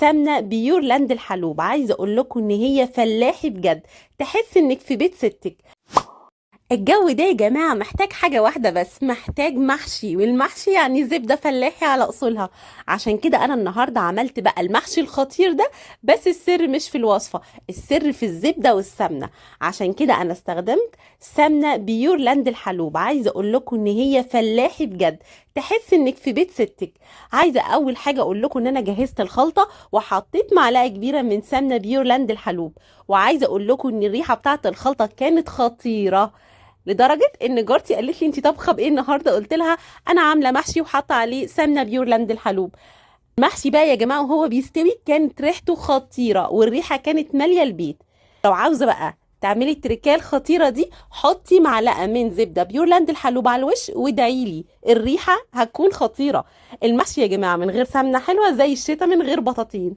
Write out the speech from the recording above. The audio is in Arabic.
سمنه بيورلاند الحلوب. عايزه اقول لكم ان هي فلاحي بجد، تحس انك في بيت ستك. الجو ده يا جماعة محتاج حاجة واحدة بس، محتاج محشي، والمحشي يعني زبدة فلاحي على أصولها. عشان كده أنا النهاردة عملت بقى المحشي الخطير ده، بس السر مش في الوصفة، السر في الزبدة والسمنة. عشان كده أنا استخدمت سمنة بيورلاند الحلوب. عايزة أقول لكم إن هي فلاحي بجد، تحس إنك في بيت ستك. عايزة أول حاجة أقول لكم إن أنا جهزت الخلطة وحطيت معلقة كبيرة من سمنة بيورلاند الحلوب. وعايزة أقول لكم إن الريحة بتاعت الخلطة كانت خطيرة، لدرجه ان جارتي قالت لي انت طبخه بايه النهارده؟ قلت لها انا عامله محشي وحاطه عليه سمنه بيورلاند الحلوب. المحشي بقى يا جماعه وهو بيستوي كانت ريحته خطيره، والريحه كانت ماليه البيت. لو عاوزه بقى تعملي التركيه الخطيره دي، حطي معلقه من زبده بيورلاند الحلوب على الوش وادعي لي، الريحه هتكون خطيره. المحشي يا جماعه من غير سمنه حلوه زي الشتا من غير بطاطين.